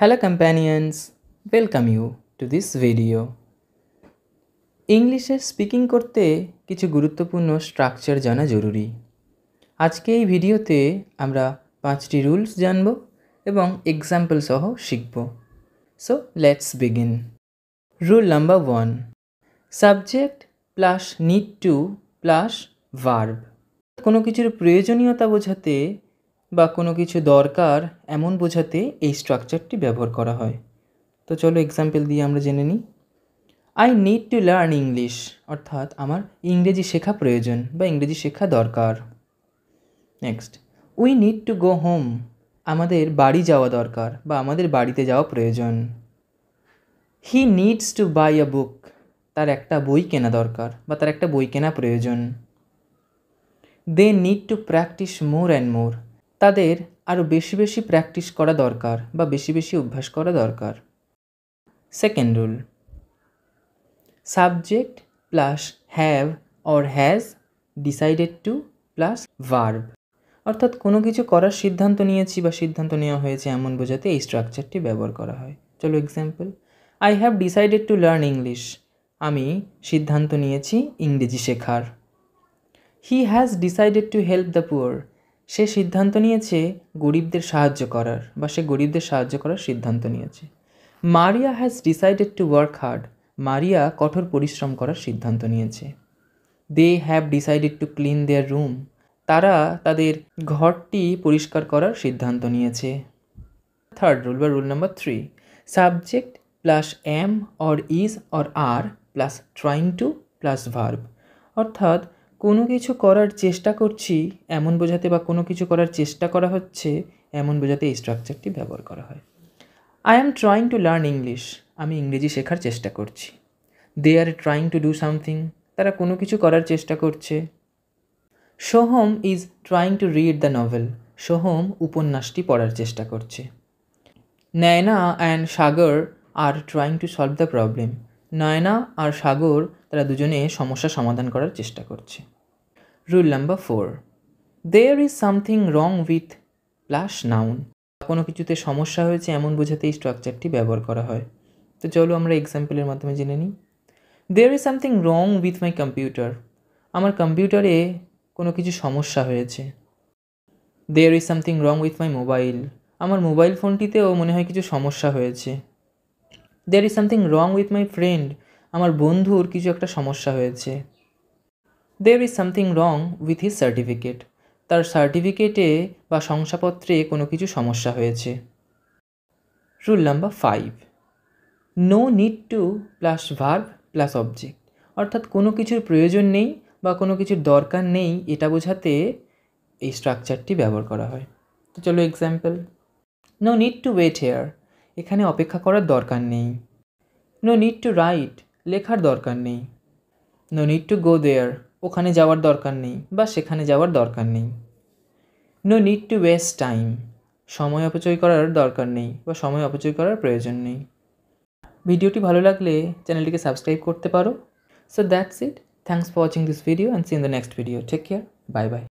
Hello companions, welcome you to this video. ইংলিশে speaking করতে কিছু গুরুত্বপূর্ণ স্ট্রাকচার জানা জরুরি। আজকে এই ভিডিওতে আমরা 5টি রুলস জানব এবং এক্সাম্পল সহ শিখব। So let's begin. Rule number 1, subject plus need to plus verb. কোনো কিছুর প্রয়োজনীয়তা বোঝাতে বা কোনো কিছু দরকার এমন বোঝাতে এই স্ট্রাকচারটি ব্যবহার করা হয়। তো চলো এক্সাম্পল দিয়ে আমরা জেনে নিই। I need to learn English, অর্থাৎ আমার ইংরেজি শেখা প্রয়োজন বা ইংরেজি শেখা দরকার। Next, we need to go home, আমাদের বাড়ি যাওয়া দরকার বা আমাদের বাড়িতে যাওয়া প্রয়োজন। হি নিডস টু বাই আ বুক, তার একটা বই কেনা দরকার বা তার একটা বই কেনা প্রয়োজন। They need to practice more and more, তাদের আরও বেশি বেশি প্র্যাকটিস করা দরকার বা বেশি বেশি অভ্যাস করা দরকার। Second rule, subject plus have or has decided two plus verb, অর্থাৎ কোনো কিছু করার সিদ্ধান্ত নিয়েছি বা সিদ্ধান্ত নেওয়া হয়েছে এমন বোঝাতে এই স্ট্রাকচারটি ব্যবহার করা হয়। চলো example, I have decided to learn English, আমি সিদ্ধান্ত নিয়েছি ইংরেজি শেখার। He has decided to help the poor, সে সিদ্ধান্ত নিয়েছে গরিবদের সাহায্য করার বা সে গরিবদের সাহায্য করার সিদ্ধান্ত নিয়েছে। Maria has decided to work hard, Maria কঠোর পরিশ্রম করার সিদ্ধান্ত নিয়েছে। They have decided to clean their room, তারা তাদের ঘরটি পরিষ্কার করার সিদ্ধান্ত নিয়েছে। থার্ড রুল বা rule number 3, subject plus am or is or are plus trying to plus verb, অর্থাৎ কোনো কিছু করার চেষ্টা করছি এমন বোঝাতে বা কোনো কিছু করার চেষ্টা করা হচ্ছে এমন বোঝাতে এই স্ট্রাকচারটি ব্যবহার করা হয়। I am trying to learn English, আমি ইংরেজি শেখার চেষ্টা করছি। They are trying to do something, তারা কোনো কিছু করার চেষ্টা করছে। Soham is trying to read the novel, Soham উপন্যাসটি পড়ার চেষ্টা করছে। Nayna and Sagar are trying to solve the problem, Nayna আর সাগর তারা দুজনে সমস্যা সমাধান করার চেষ্টা করছে। Rule number 4, there is something wrong with plus noun, কোনো কিছুতে সমস্যা হয়েছে এমন বোঝাতে এই স্ট্রাকচারটি ব্যবহার করা হয়। তো চলো আমরা এক্সাম্পলের মাধ্যমে জেনে নিই। There is something wrong with my computer, আমার কম্পিউটারে কোনো কিছু সমস্যা হয়েছে। There is something wrong with my mobile, আমার মোবাইল ফোনটিতেও মনে হয় কিছু সমস্যা হয়েছে। There is something wrong with my friend, আমার বন্ধুর কিছু একটা সমস্যা হয়েছে। There is something wrong with his certificate, তার সার্টিফিকেটে বা শংসাপত্রে কোনো কিছু সমস্যা হয়েছে। Rule number 5, no need to plus verb plus object, অর্থাৎ কোনো কিছুর প্রয়োজন নেই বা কোনো কিছুর দরকার নেই এটা বোঝাতে এই স্ট্রাকচারটি ব্যবহার করা হয়। তো চলো example, no need to wait here, এখানে অপেক্ষা করার দরকার নেই। নো নিড টু রাইট, লেখার দরকার নেই। No need to go there, ওখানে যাওয়ার দরকার নেই বা সেখানে যাওয়ার দরকার নেই। No need to waste time, সময় অপচয় করার দরকার নেই বা সময় অপচয় করার প্রয়োজন নেই। ভিডিওটি ভালো লাগলে চ্যানেলটিকে সাবস্ক্রাইব করতে পারো। So that's it, thanks for watching this video and see in the next video. Take care, bye by.